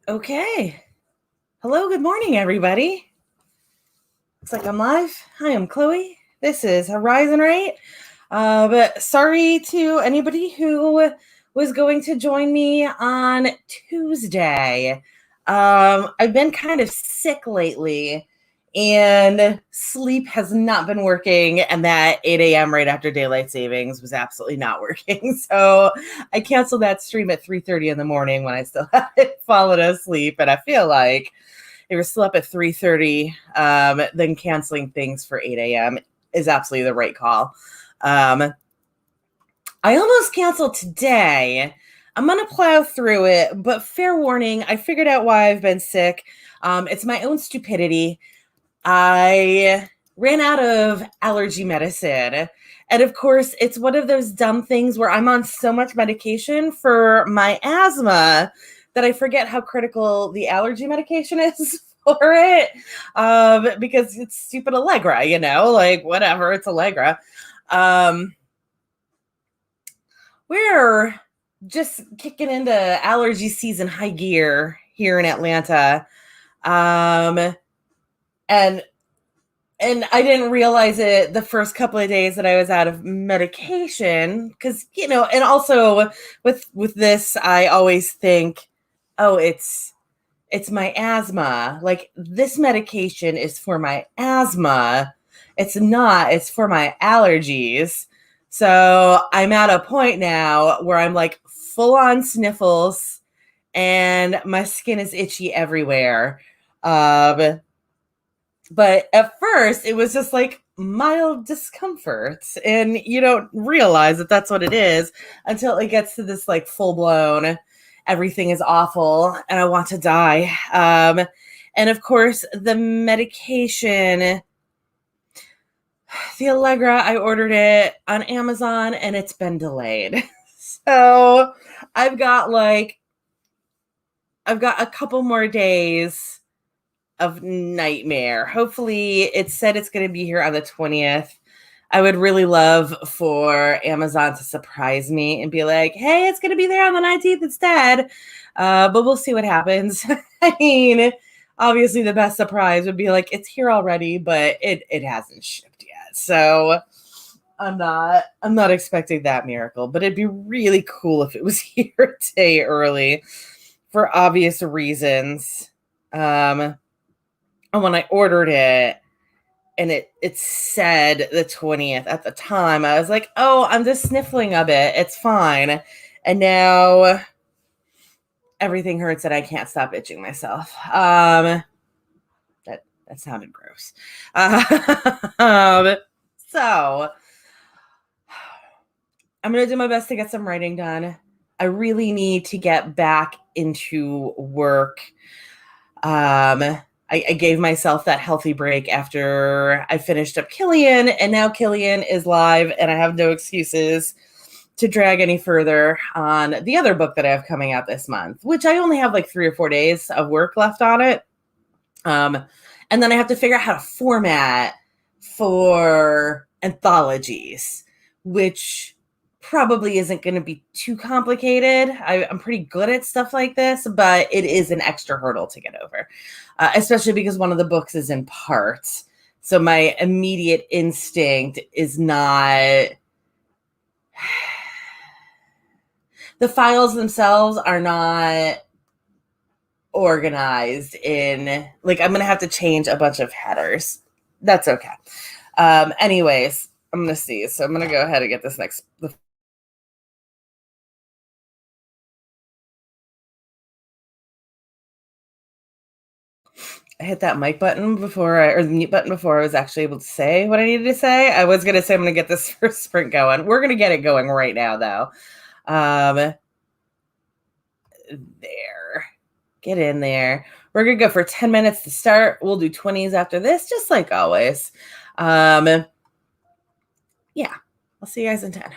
Okay. Hello, good morning, everybody. Looks like I'm live. Hi, I'm Chloe. This is Horizon Right. But sorry to anybody who was going to join me on Tuesday. I've been kind of sick lately, and sleep has not been working, and that 8 a.m. right after daylight savings was absolutely not working. So I canceled that stream at 3:30 in the morning when I still hadn't fallen asleep, and I feel like if you're still up at 3:30, then canceling things for 8 a.m. is absolutely the right call. Um, I almost canceled today. I'm going to plow through it, but fair warning, I figured out why I've been sick. It's my own stupidity. I ran out of allergy medicine. And of course, it's one of those dumb things where I'm on so much medication for my asthma that I forget how critical the allergy medication is for it. Because it's stupid Allegra, like whatever, it's Allegra. Um, we're just kicking into allergy season high gear here in Atlanta. Um, and and I didn't realize it the first couple of days that I was out of medication because and also with this I always think, oh, it's my asthma. Like this medication is for my asthma. It's not, it's for my allergies. So I'm at a point now where I'm like full on sniffles and my skin is itchy everywhere. Um, but at first, it was just like mild discomfort. And you don't realize that that's what it is until it gets to this like full blown, everything is awful and I want to die. And of course, the medication, the Allegra, I ordered it on Amazon and it's been delayed. So I've got like, I've got a couple more days of nightmare. Hopefully, it said it's going to be here on the 20th. I would really love for Amazon to surprise me and be like, hey, it's going to be there on the 19th instead. But we'll see what happens. I mean, obviously, the best surprise would be like, it's here already, but it hasn't shipped yet. So I'm not expecting that miracle, but it'd be really cool if it was here a day early for obvious reasons. Um, and when I ordered it and it said the 20th at the time, I was like, oh, I'm just sniffling a bit. It's fine. And now everything hurts and I can't stop itching myself. That sounded gross. So I'm going to do my best to get some writing done. I really need to get back into work. I gave myself that healthy break after I finished up Killian, and now Killian is live, and I have no excuses to drag any further on the other book that I have coming out this month, which I only have like 3 or 4 days of work left on it. And then I have to figure out how to format for anthologies, which probably isn't going to be too complicated. I'm pretty good at stuff like this, but it is an extra hurdle to get over, especially because one of the books is in parts. So my immediate instinct is not. The files themselves are not organized in, like, I'm gonna have to change a bunch of headers. That's okay. Anyways, I'm gonna see. So I'm gonna go ahead and get this next. I hit that mic button or the mute button before I was actually able to say what I needed to say. I was gonna say I'm gonna get this first sprint going. We're gonna get it going right now, though. There. Get in there. We're gonna go for 10 minutes to start. We'll do 20s after this, just like always. Yeah. I'll see you guys in 10.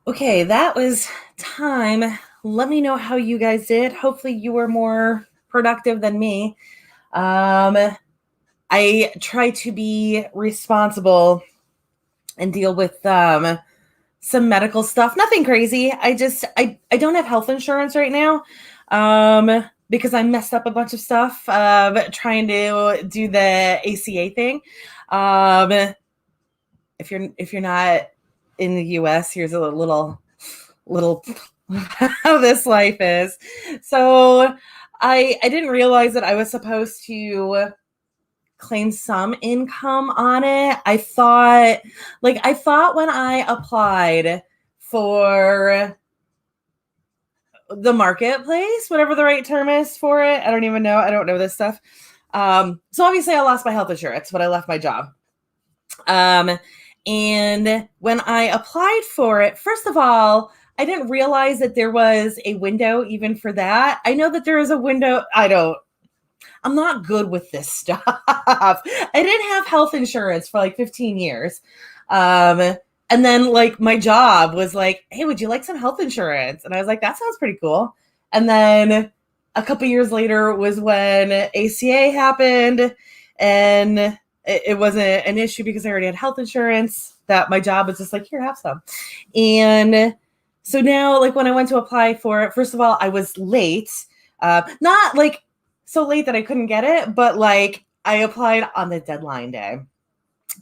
Okay, that was time. Let me know how you guys did. Hopefully you were more productive than me. I try to be responsible and deal with some medical stuff. Nothing crazy. I don't have health insurance right now because I messed up a bunch of stuff trying to do the ACA thing. If you're not in the US, here's a little how this life is. So I didn't realize that I was supposed to claim some income on it. I thought when I applied for the marketplace, whatever the right term is for it. I don't even know. I don't know this stuff. So obviously I lost my health insurance, but I left my job. And when I applied for it, first of all, I didn't realize that there was a window even for that. I know that there is a window. I'm not good with this stuff. I didn't have health insurance for like 15 years. And then like my job was like, hey, would you like some health insurance? And I was like, that sounds pretty cool. And then a couple years later was when ACA happened, and it wasn't an issue because I already had health insurance, that my job was just like, here, have some. And so now, like when I went to apply for it, first of all, I was late. Not like so late that I couldn't get it, but like I applied on the deadline day.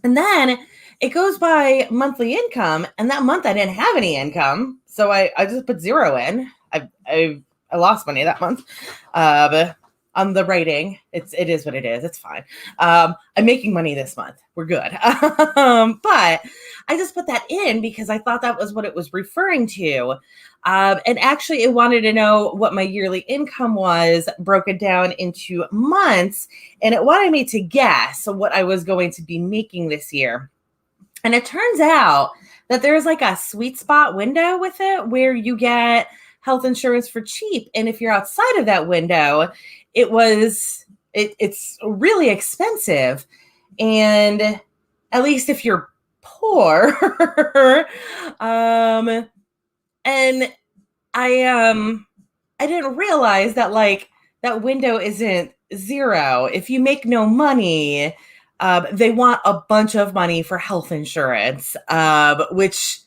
And then it goes by monthly income, and that month I didn't have any income, so I just put 0 in. I lost money that month on the writing. It is what it is. It's fine. I'm making money this month. We're good. But I just put that in because I thought that was what it was referring to. And actually, it wanted to know what my yearly income was broken down into months. And it wanted me to guess what I was going to be making this year. And it turns out that there's like a sweet spot window with it where you get health insurance for cheap. And if you're outside of that window, it's really expensive. And at least if you're poor, and I didn't realize that like that window isn't 0. If you make no money, they want a bunch of money for health insurance, which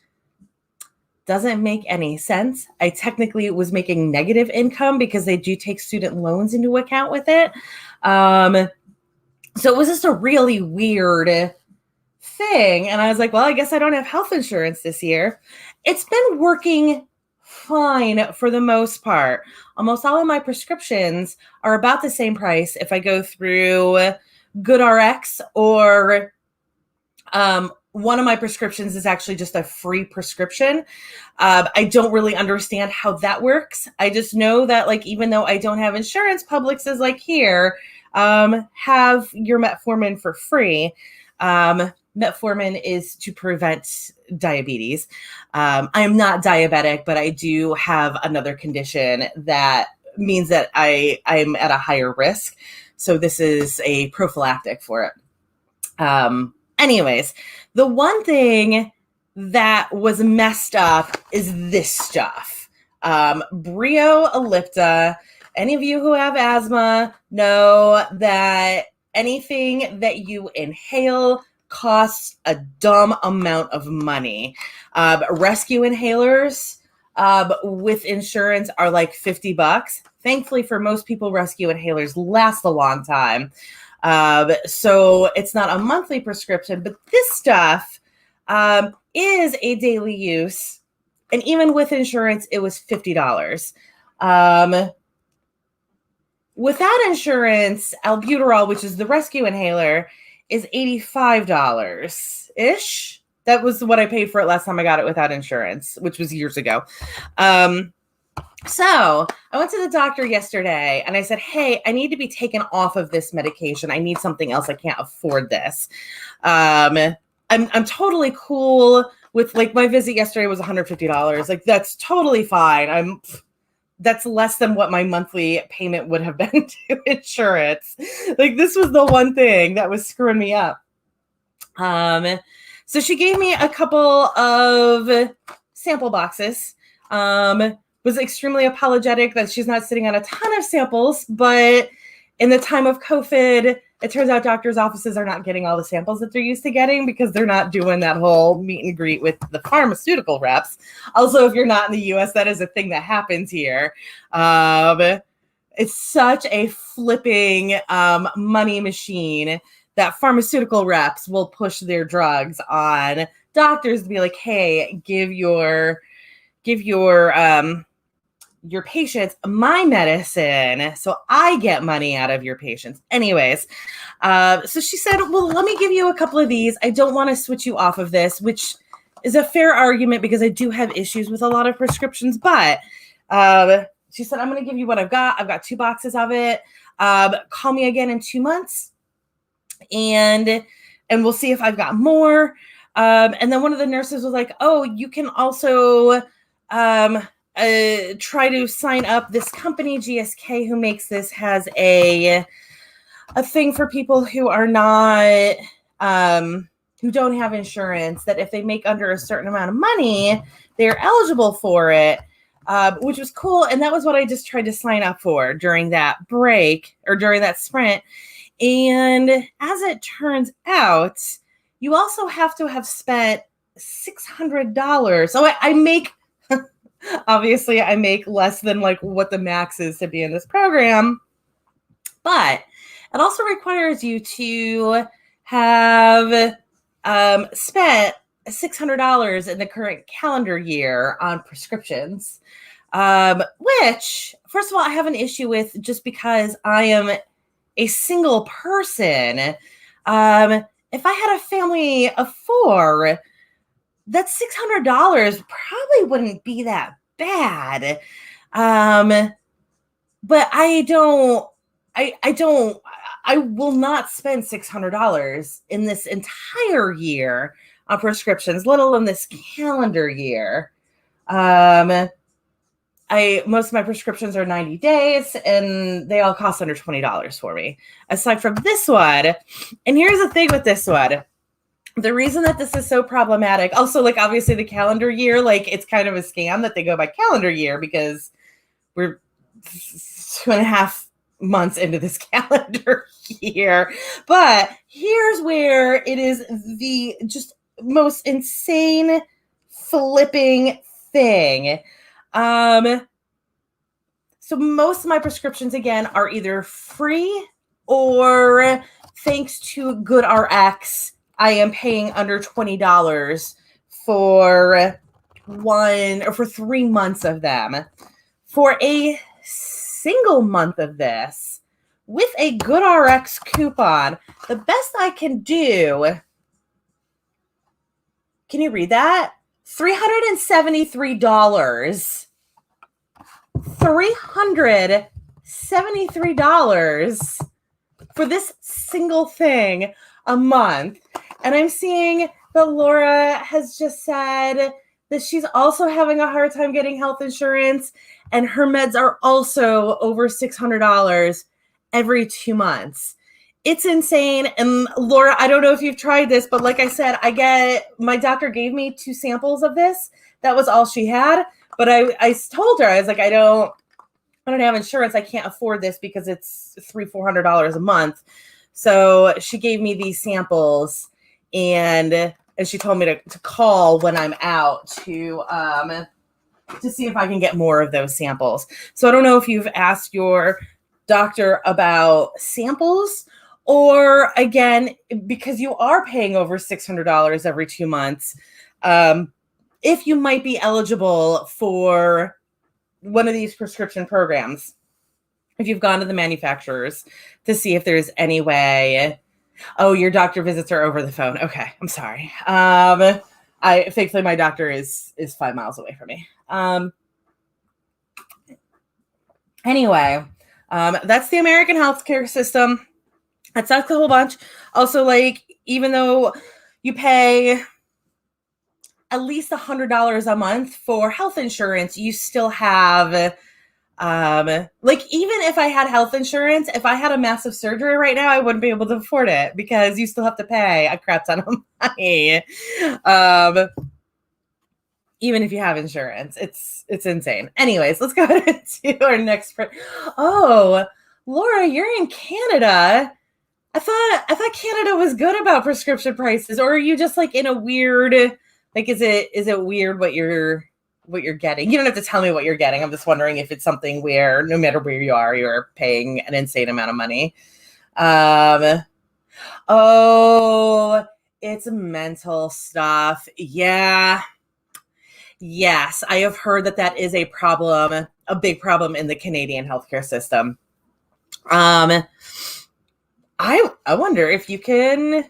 doesn't make any sense. I technically was making negative income because they do take student loans into account with it. So it was just a really weird thing. And I was like, well, I guess I don't have health insurance this year. It's been working fine for the most part. Almost all of my prescriptions are about the same price if I go through GoodRx, or one of my prescriptions is actually just a free prescription. I don't really understand how that works. I just know that like even though I don't have insurance, Publix is like, here, have your metformin for free. Metformin is to prevent diabetes. I am not diabetic, but I do have another condition that means that I'm at a higher risk. So this is a prophylactic for it. Anyways, the one thing that was messed up is this stuff. Brio Ellipta. Any of you who have asthma know that anything that you inhale costs a dumb amount of money. Rescue inhalers with insurance are like $50. Thankfully for most people, rescue inhalers last a long time. So it's not a monthly prescription, but this stuff is a daily use. And even with insurance, it was $50. Without insurance, albuterol, which is the rescue inhaler, is $85-ish. That was what I paid for it last time I got it without insurance, which was years ago. So I went to the doctor yesterday and I said, hey, I need to be taken off of this medication. I need something else. I can't afford this. I'm totally cool with like my visit yesterday was $150. Like that's totally fine. That's less than what my monthly payment would have been to insurance. Like this was the one thing that was screwing me up. So she gave me a couple of sample boxes. Was extremely apologetic that she's not sitting on a ton of samples, but in the time of COVID, it turns out doctors' offices are not getting all the samples that they're used to getting because they're not doing that whole meet and greet with the pharmaceutical reps. Also, if you're not in the US, that is a thing that happens here. It's such a flipping money machine that pharmaceutical reps will push their drugs on doctors to be like, hey, give your patients my medicine so I get money out of your patients. Anyways, so she said, well, let me give you a couple of these. I don't want to switch you off of this, which is a fair argument because I do have issues with a lot of prescriptions, but she said, I'm going to give you what I've got. I've got 2 boxes of it. Call me again in 2 months and we'll see if I've got more. And then one of the nurses was like, oh, you can also try to sign up. This company, GSK, who makes this, has a thing for people who are not, who don't have insurance, that if they make under a certain amount of money, they're eligible for it, which was cool. And that was what I just tried to sign up for during that break or during that sprint. And as it turns out, you also have to have spent $600. So I make, obviously I make less than like what the max is to be in this program, but it also requires you to have spent $600 in the current calendar year on prescriptions, which, first of all, I have an issue with just because I am a single person. If I had a family of 4, that $600 probably wouldn't be that bad. But I will not spend $600 in this entire year on prescriptions, let alone this calendar year. Most of my prescriptions are 90 days and they all cost under $20 for me. Aside from this one, and here's the thing with this one. The reason that this is so problematic, also, like, obviously the calendar year, like, it's kind of a scam that they go by calendar year because we're 2.5 months into this calendar year. But here's where it is the just most insane flipping thing. So most of my prescriptions, again, are either free or, thanks to GoodRx, I am paying under $20 for 3 months of them. For a single month of this, with a GoodRx coupon, the best I can do, can you read that? $373. $373 for this single thing a month. And I'm seeing that Laura has just said that she's also having a hard time getting health insurance, and her meds are also over $600 every 2 months. It's insane. And Laura, I don't know if you've tried this, but like I said, my doctor gave me 2 samples of this. That was all she had. But I told her, I was like, I don't have insurance. I can't afford this because it's $300-400 a month. So she gave me these samples, and she told me to call when I'm out to see if I can get more of those samples. So I don't know if you've asked your doctor about samples, or, again, because you are paying over $600 every 2 months, if you might be eligible for one of these prescription programs. If you've gone to the manufacturers to see if there's any way. Oh, your doctor visits are over the phone. Okay, I'm sorry. Thankfully my doctor is 5 miles away from me. Anyway, that's the American healthcare system. That sucks a whole bunch. Also, like, even though you pay at least $100 a month for health insurance, you still have, like, even if I had health insurance, if I had a massive surgery right now, I wouldn't be able to afford it because you still have to pay a crap ton of money. even if you have insurance. It's insane. Anyways, let's go into our next. Oh, Laura, you're in Canada. I thought Canada was good about prescription prices, or are you just like in a weird, like, is it weird what you're getting? You don't have to tell me what you're getting. I'm just wondering if it's something where no matter where you are, you're paying an insane amount of money. Oh, it's mental stuff. Yeah. Yes, I have heard that is a problem, a big problem in the Canadian healthcare system. Um, I wonder if you can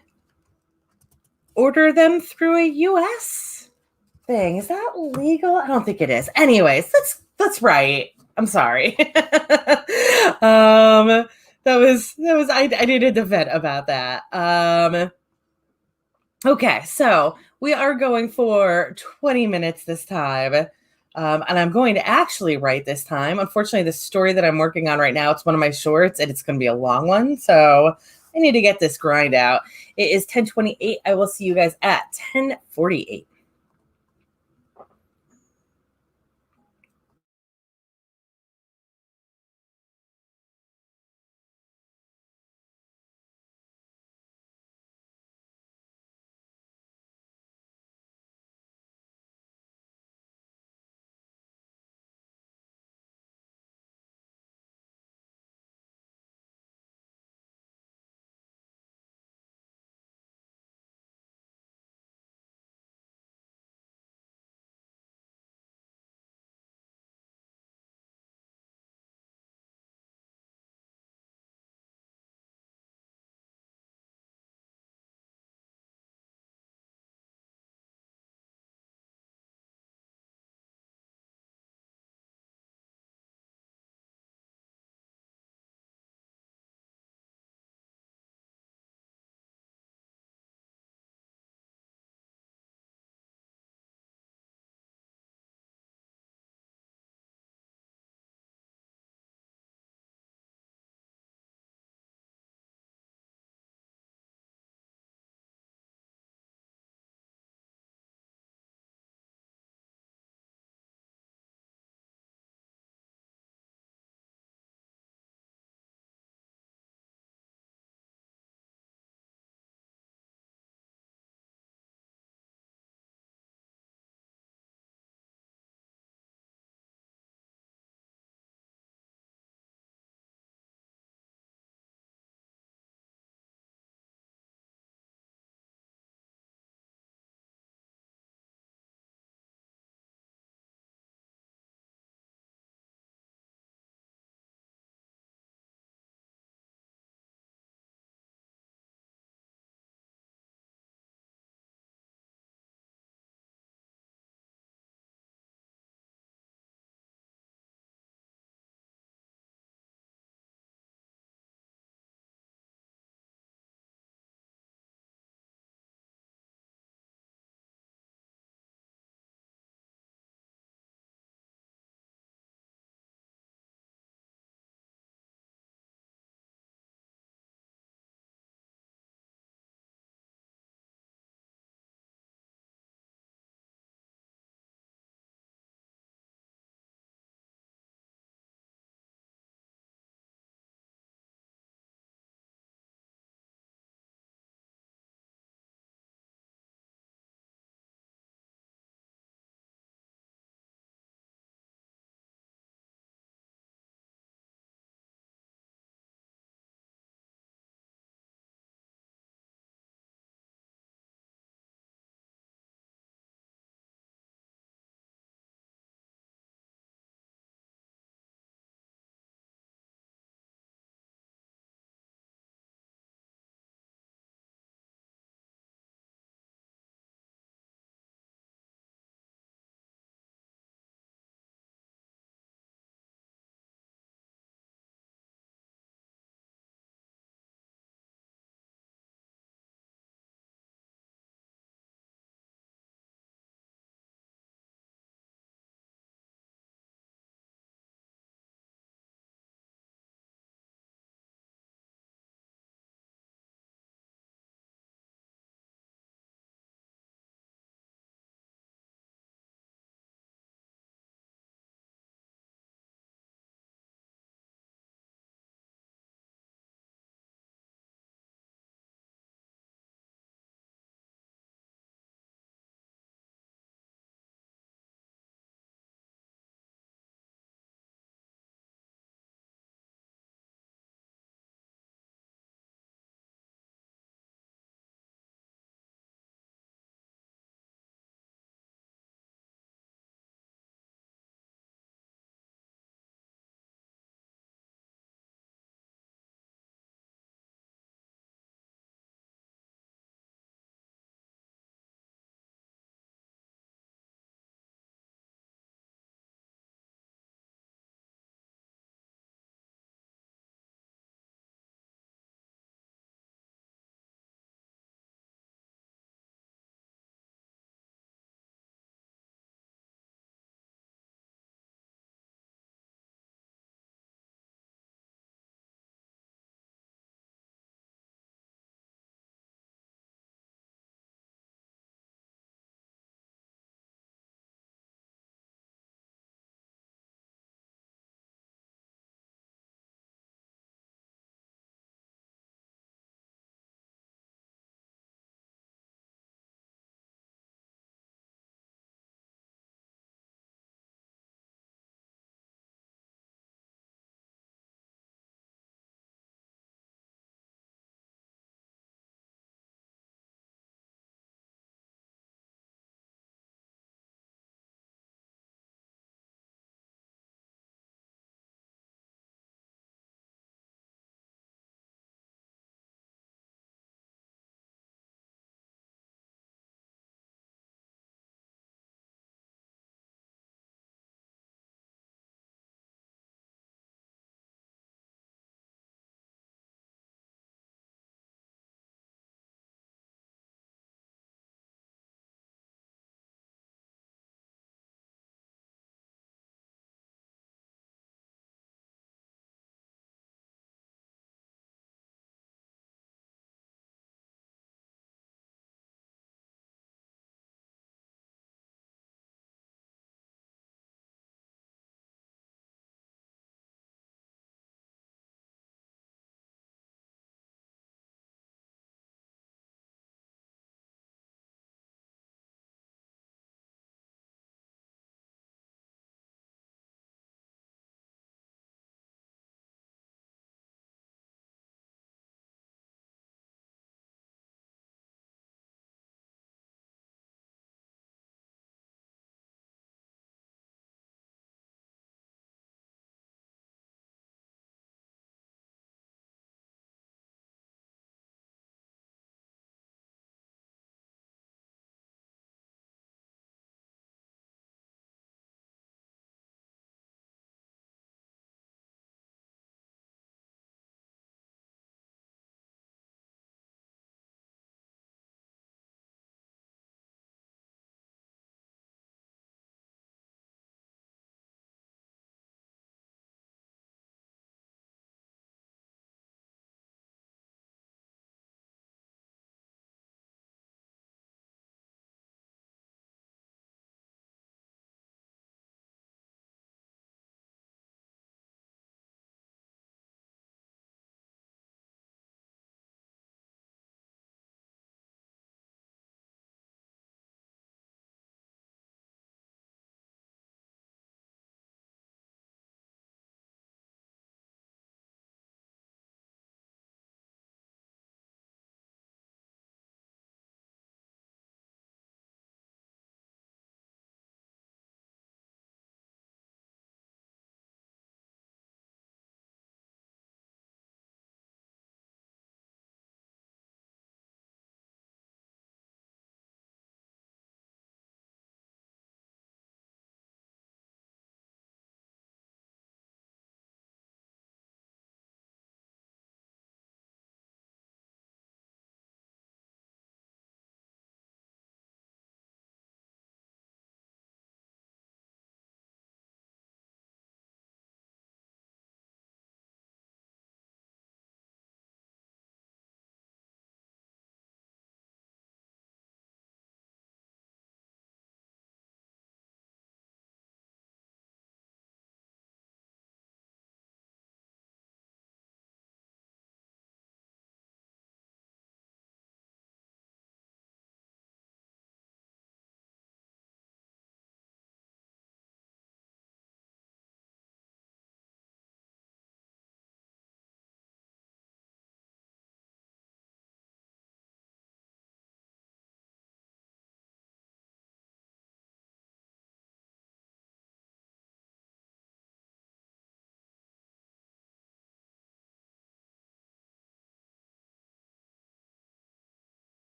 order them through a US thing. Is that legal? I don't think it is. Anyways, that's right. I'm sorry. I needed to vent about that. Okay, so we are going for 20 minutes this time. And I'm going to actually write this time. Unfortunately, the story that I'm working on right now, it's one of my shorts and it's going to be a long one. So I need to get this grind out. It is 10:28. I will see you guys at 10:48.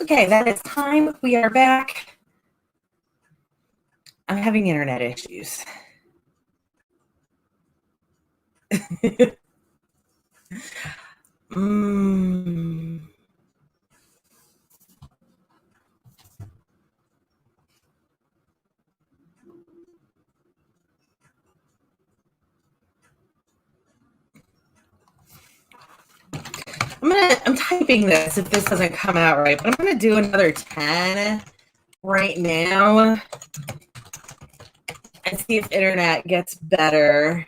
Okay, that is time. We are back. I'm having internet issues. mm. I'm typing this if this doesn't come out right, but I'm gonna do another 10 right now and see if internet gets better.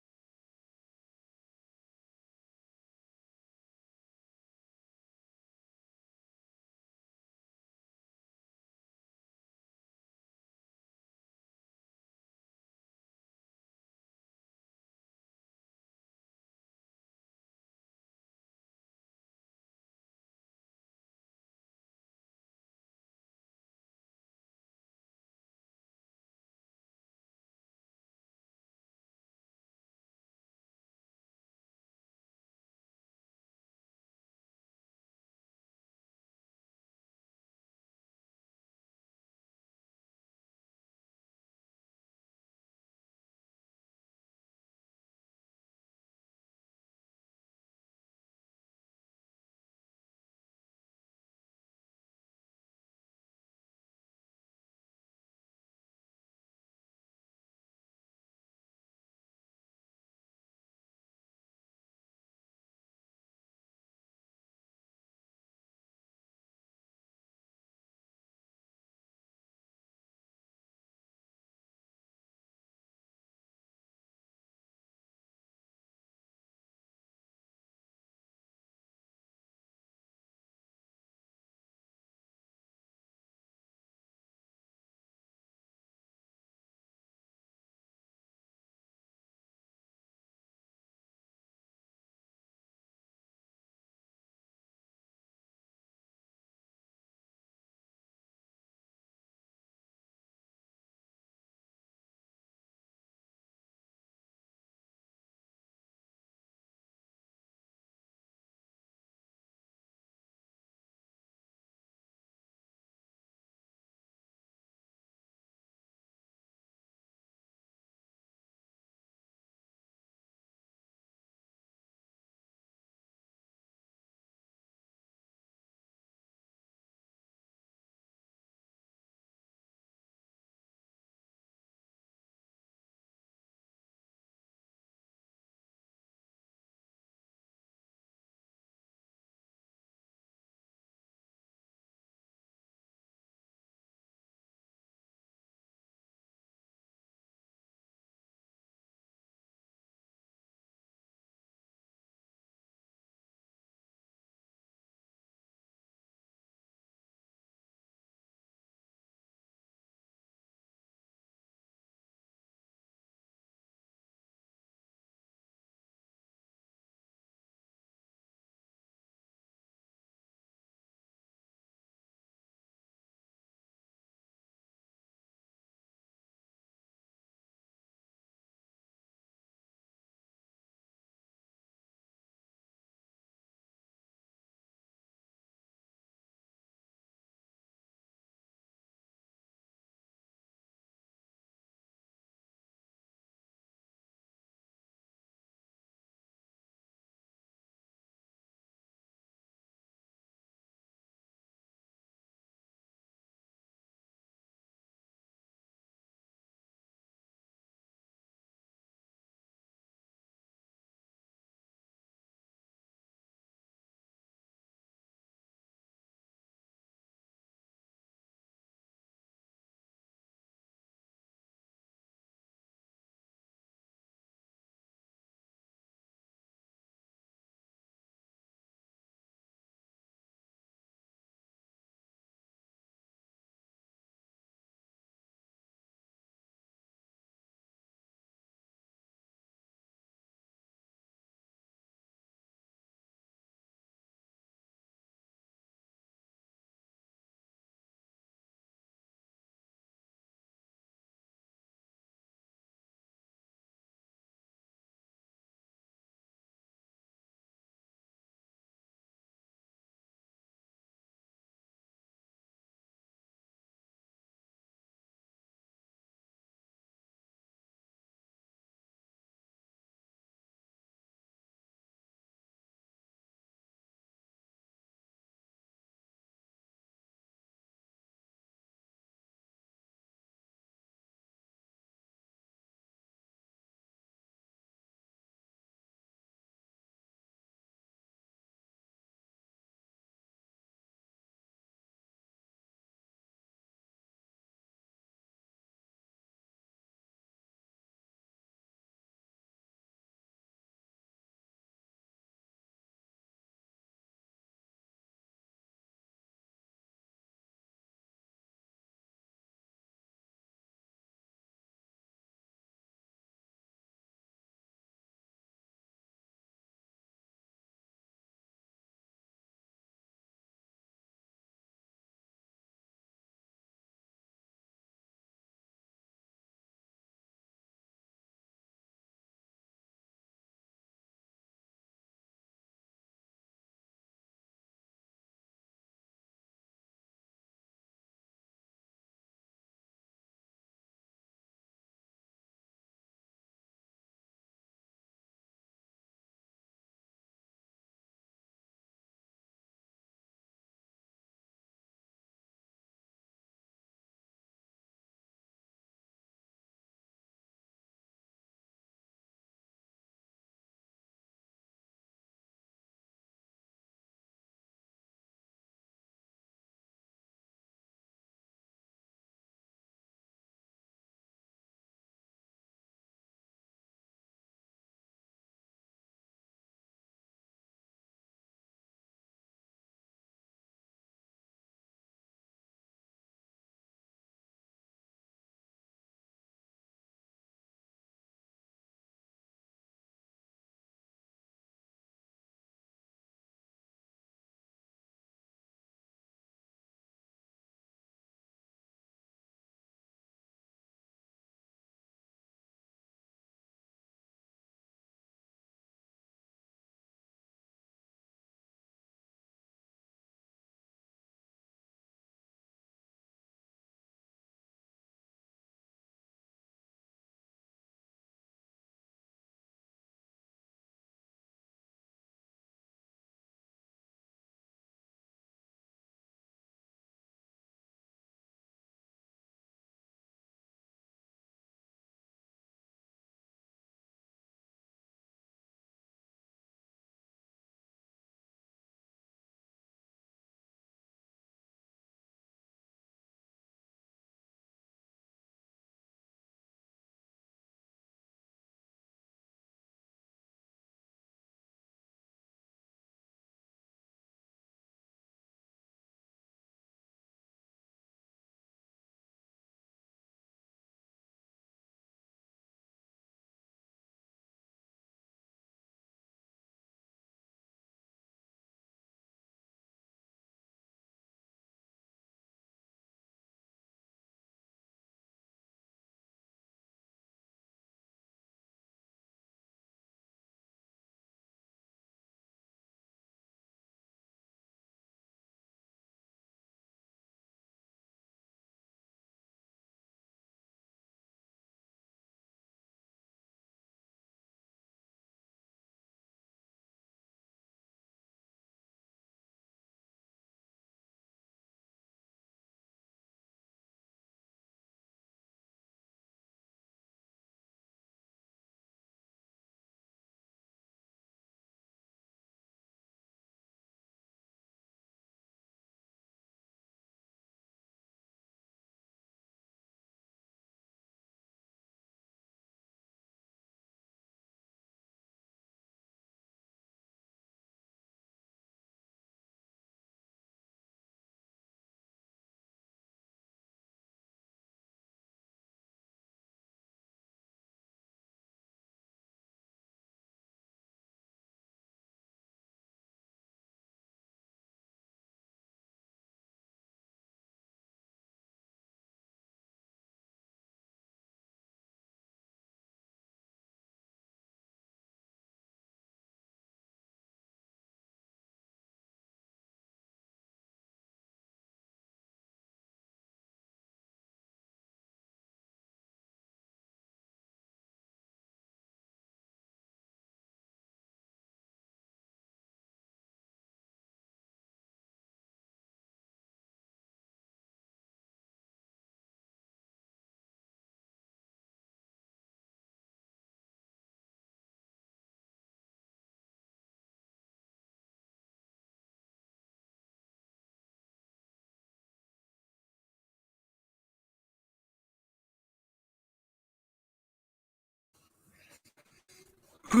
All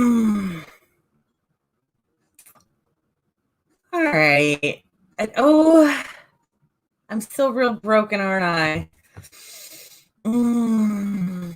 right. Oh, I'm still real broken, aren't I? Mm.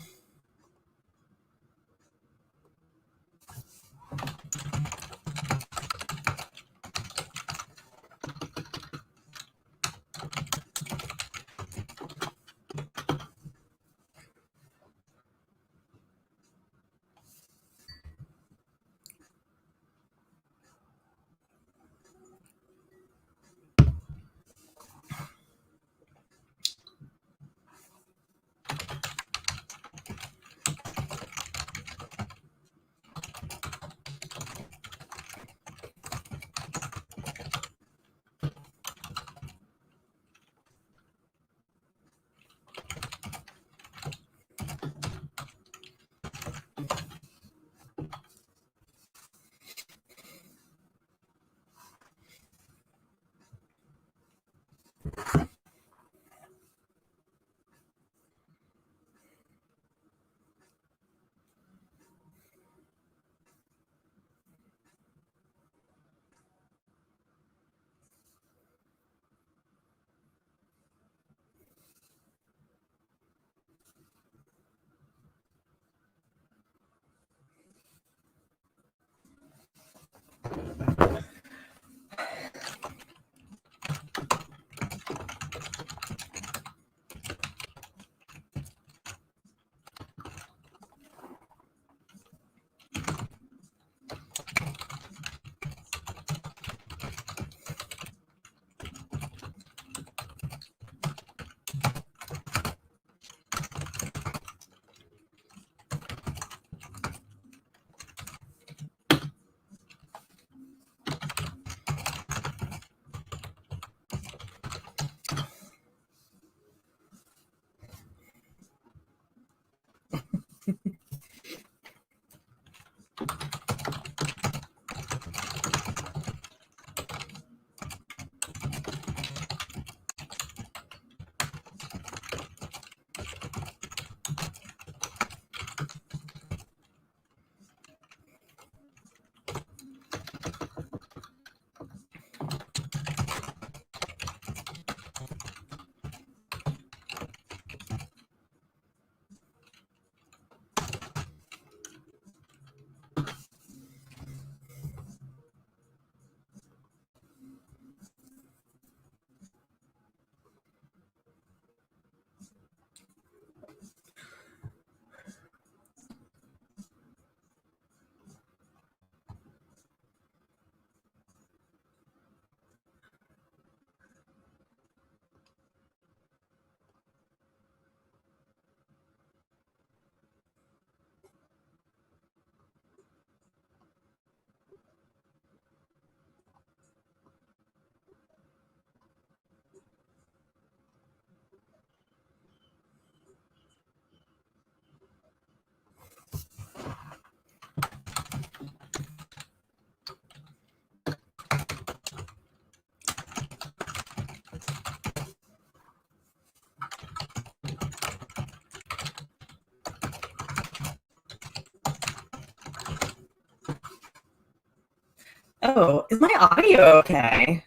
Oh, is my audio okay?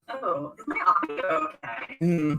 Oh, is my audio okay?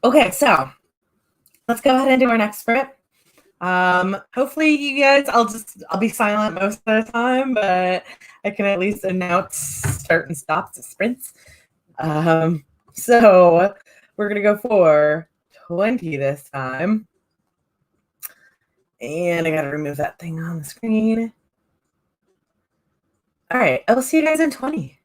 Okay, so let's go ahead and do our next script. Hopefully you guys, I'll be silent most of the time, but I can at least announce start and stop the sprints. So we're gonna go for 20 this time. And I gotta remove that thing on the screen. All right, I will see you guys in 20.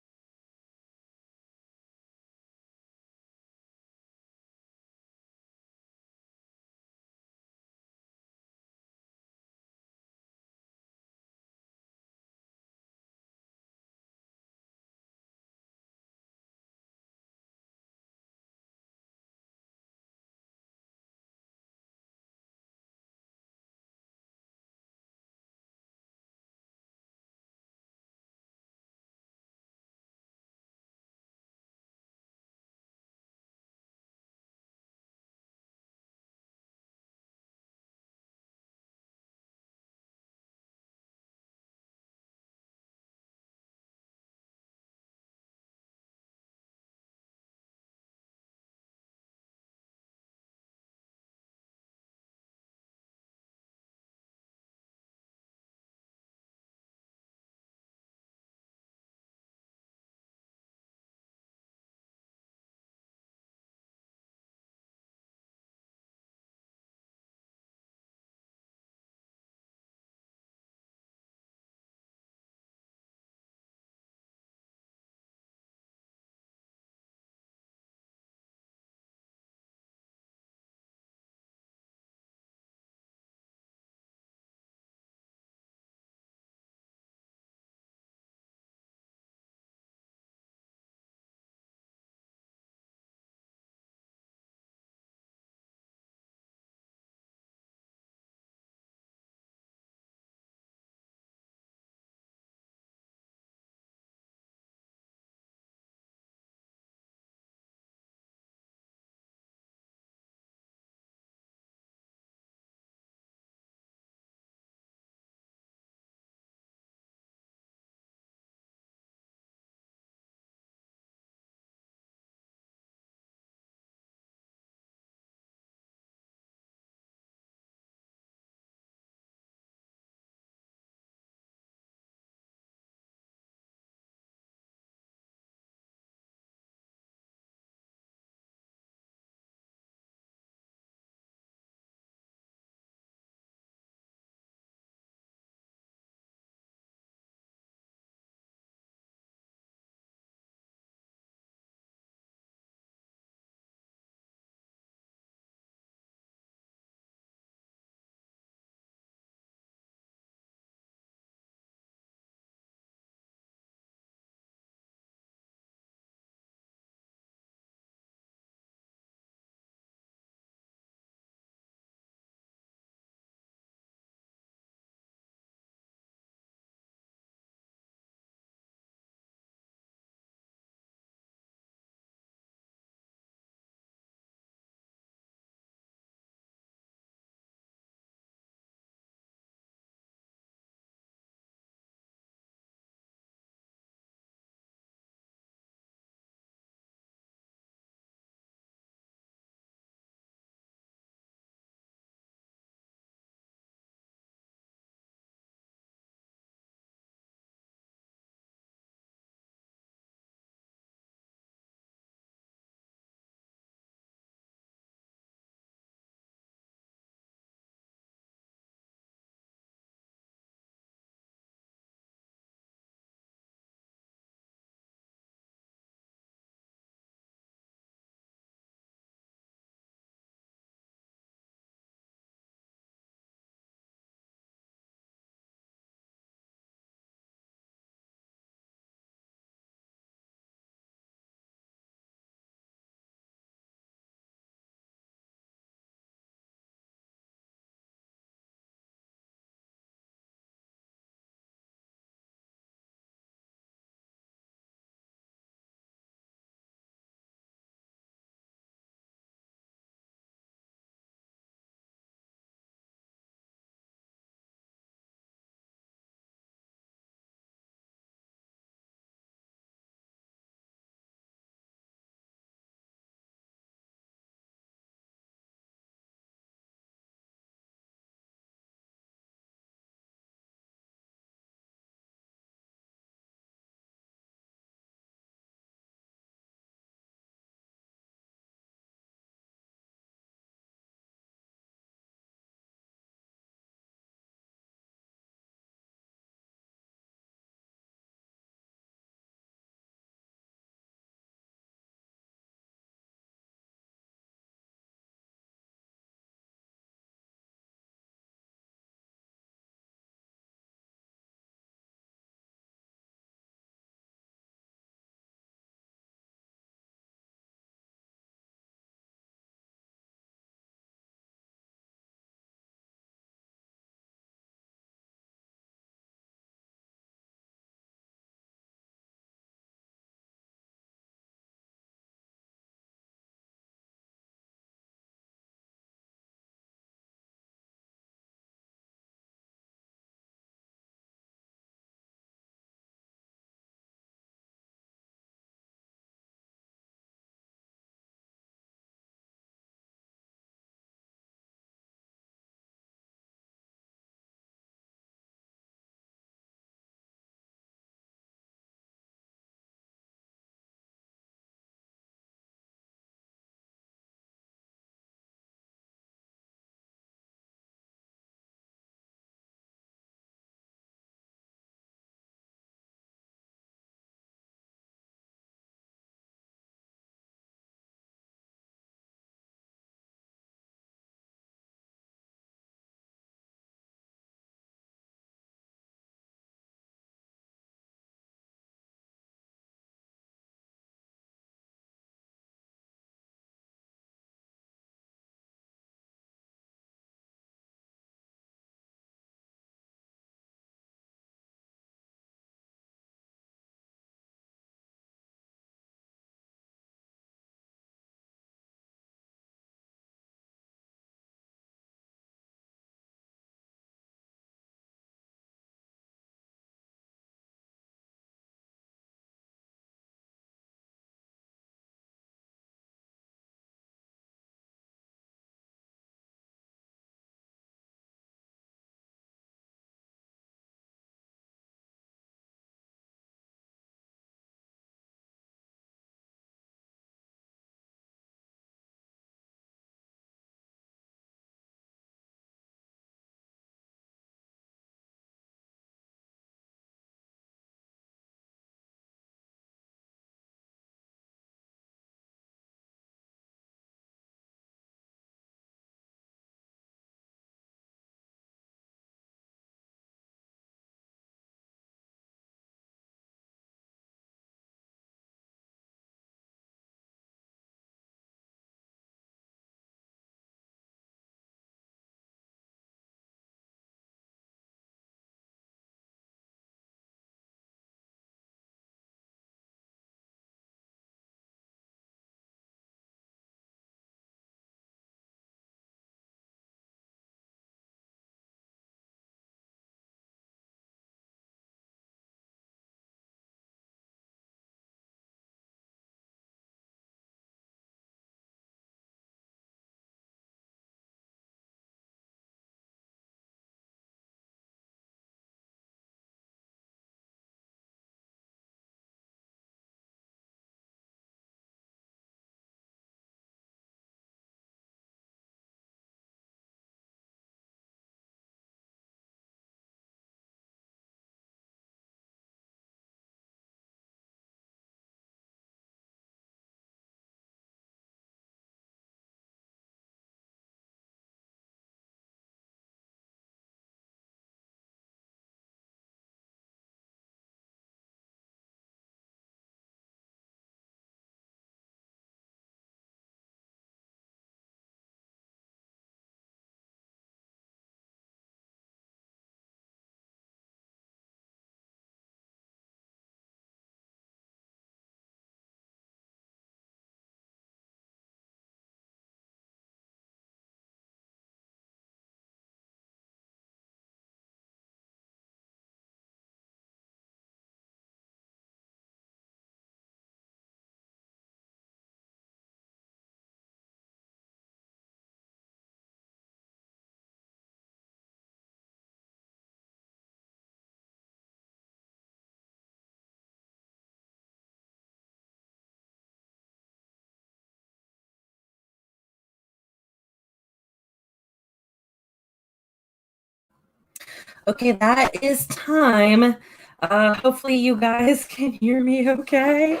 Okay, that is time. Hopefully you guys can hear me okay.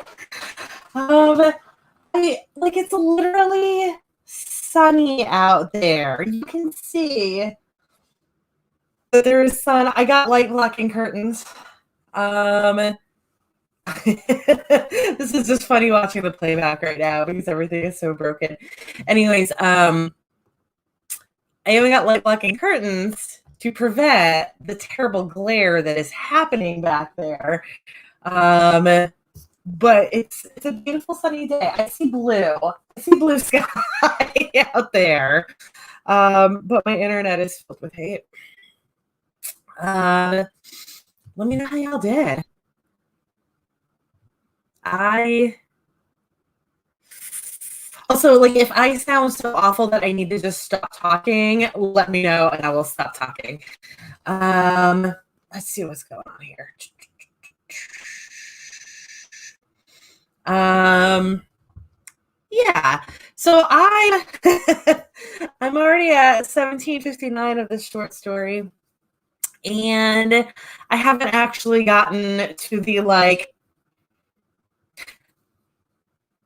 It's literally sunny out there. You can see that there is sun. I got light blocking curtains. This is just funny watching the playback right now because everything is so broken. Anyways, I even got light blocking curtains to prevent the terrible glare that is happening back there. But it's a beautiful sunny day. I see blue sky out there. But my internet is filled with hate. Let me know how y'all did. Also, like, if I sound so awful that I need to just stop talking, let me know and I will stop talking. Let's see what's going on here. Yeah. So I'm already at 1759 of this short story, and I haven't actually gotten to the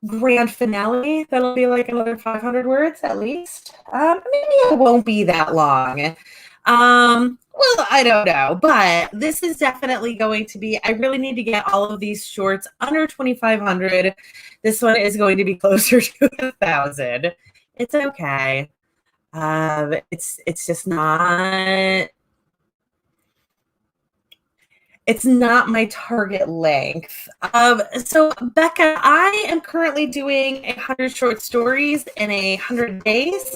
grand finale. That'll be like another 500 words at least. Maybe it won't be that long. Well, I don't know, but this is definitely going to be, I really need to get all of these shorts under 2,500. This one is going to be closer to 1,000. It's okay. It's just not, it's not my target length. So Becca, I am currently doing 100 short stories in 100 days.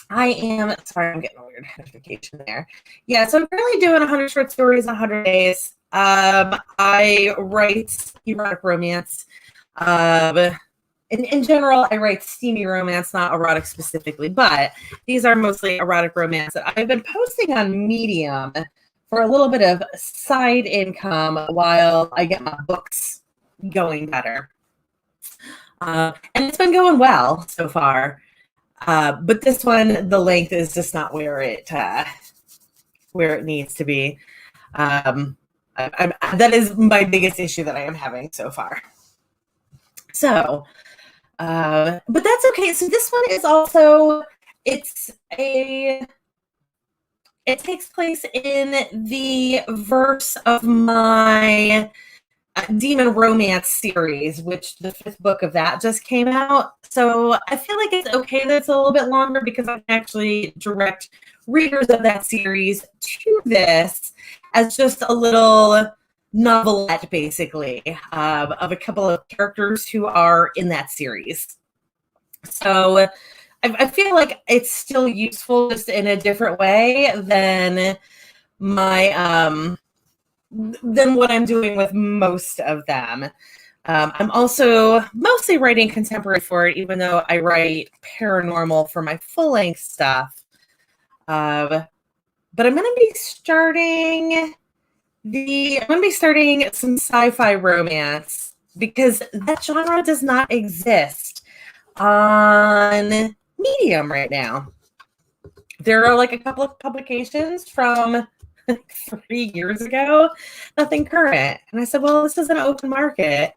I am, sorry, I'm getting a weird notification there. Yeah, so I'm currently doing 100 short stories in 100 days. I write erotic romance. In general, I write steamy romance, not erotic specifically, but these are mostly erotic romance that I've been posting on Medium for a little bit of side income while I get my books going better. And it's been going well so far. But this one, the length is just not where it needs to be. That is my biggest issue that I am having so far. So, but that's okay. So this one is also, it takes place in the verse of my Demon Romance series, which the 5th book of that just came out. So I feel like it's okay that it's a little bit longer because I can actually direct readers of that series to this as just a little novelette, basically, of a couple of characters who are in that series. So I feel like it's still useful just in a different way than my than what I'm doing with most of them. I'm also mostly writing contemporary for it, even though I write paranormal for my full-length stuff. But I'm going to be starting some sci-fi romance because that genre does not exist on Medium right now. There are like a couple of publications from 3 years ago, nothing current. And I said, well, this is an open market.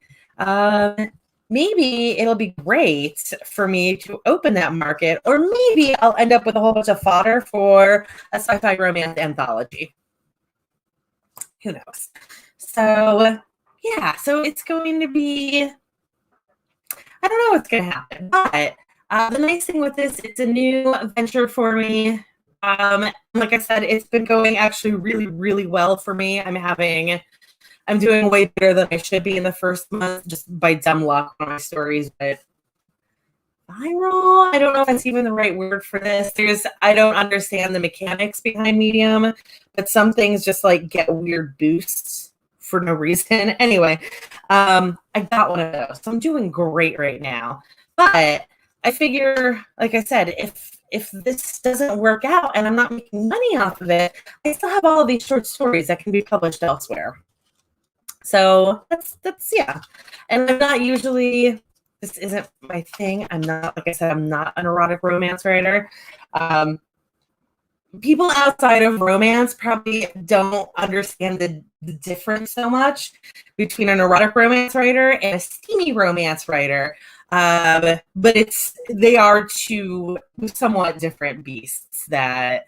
Maybe it'll be great for me to open that market, or maybe I'll end up with a whole bunch of fodder for a sci-fi romance anthology. Who knows? So yeah, so it's going to be, I don't know what's going to happen, but the nice thing with this, it's a new venture for me. Like I said, it's been going actually really, really well for me. I'm doing way better than I should be in the first month, just by dumb luck on my stories, but viral, I don't know if that's even the right word for this. I don't understand the mechanics behind Medium, but some things just like get weird boosts for no reason. Anyway, I got one of those, so I'm doing great right now. But I figure, like I said, if this doesn't work out and I'm not making money off of it, I still have all of these short stories that can be published elsewhere. So that's yeah. And I'm not usually, this isn't my thing. I'm not, like I said, I'm not an erotic romance writer. people outside of romance probably don't understand the difference so much between an erotic romance writer and a steamy romance writer. But they are two somewhat different beasts that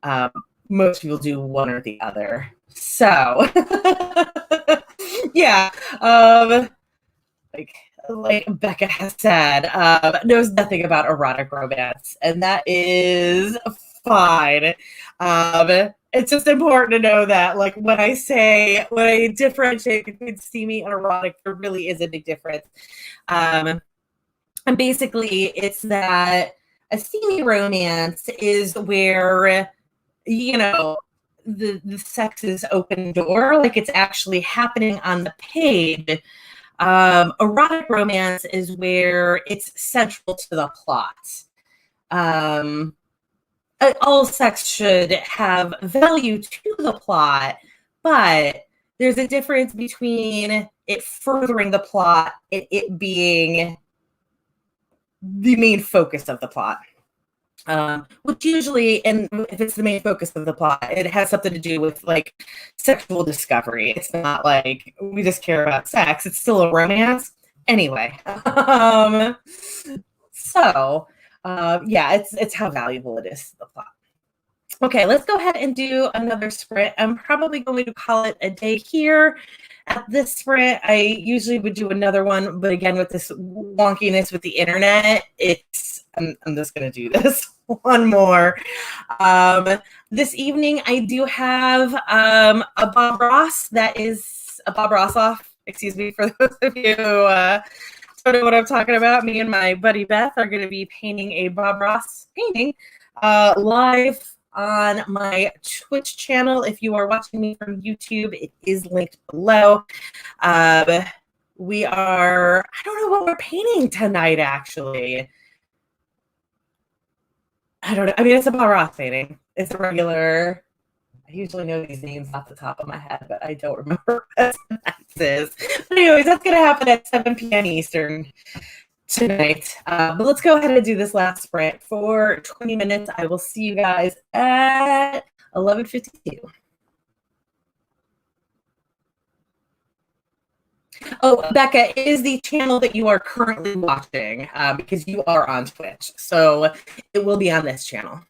um, most people do one or the other. So, yeah, like like Becca has said, knows nothing about erotic romance, and that is fine. It's just important to know that, like, when I differentiate between steamy and erotic, there really is a big difference. Um, and basically, it's that a steamy romance is where, you know, the sex is open door, like it's actually happening on the page. Erotic romance is where it's central to the plot. Um, all sex should have value to the plot, but there's a difference between it furthering the plot and it being the main focus of the plot. Which usually, and if it's the main focus of the plot, it has something to do with like sexual discovery. It's not like we just care about sex. It's still a romance. Anyway, so yeah, it's how valuable it is to the plot. Okay, let's go ahead and do another sprint. I'm probably going to call it a day here. At this sprint, I usually would do another one, but again, with this wonkiness with the internet, I'm just going to do this one more. This evening, I do have a Bob Ross. That is a Bob Ross off. Excuse me, for those of you who sort of what I'm talking about. Me and my buddy Beth are going to be painting a Bob Ross painting live on my Twitch channel. If you are watching me from YouTube, it is linked below. I don't know what we're painting tonight, actually. I don't know. I mean, it's a Bob Ross painting. It's a regular. I usually know these names off the top of my head, but I don't remember what this is. But anyways, that's going to happen at 7 p.m. Eastern tonight. But let's go ahead and do this last sprint for 20 minutes. I will see you guys at 11:52. Oh, Becca, is the channel that you are currently watching because you are on Twitch. So it will be on this channel.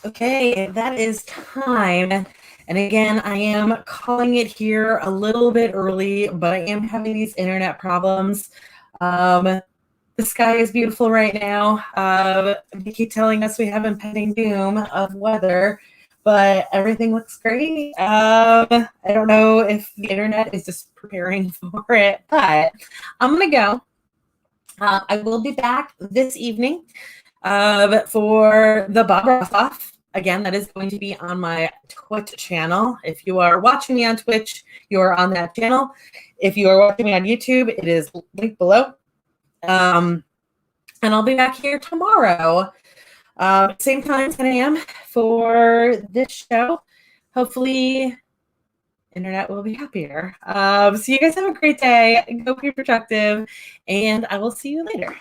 Okay, that is time. And again, I am calling it here a little bit early, but I am having these internet problems. The sky is beautiful right now. They keep telling us we have impending doom of weather, but everything looks great. I don't know if the internet is just preparing for it, but I'm going to go. I will be back this evening for the Bob Ross Off. Again, that is going to be on my Twitch channel. If you are watching me on Twitch, you are on that channel. If you are watching me on YouTube, it is linked below. And I'll be back here tomorrow, same time, 10 a.m. for this show. Hopefully, internet will be happier. So you guys have a great day. Go be productive, and I will see you later.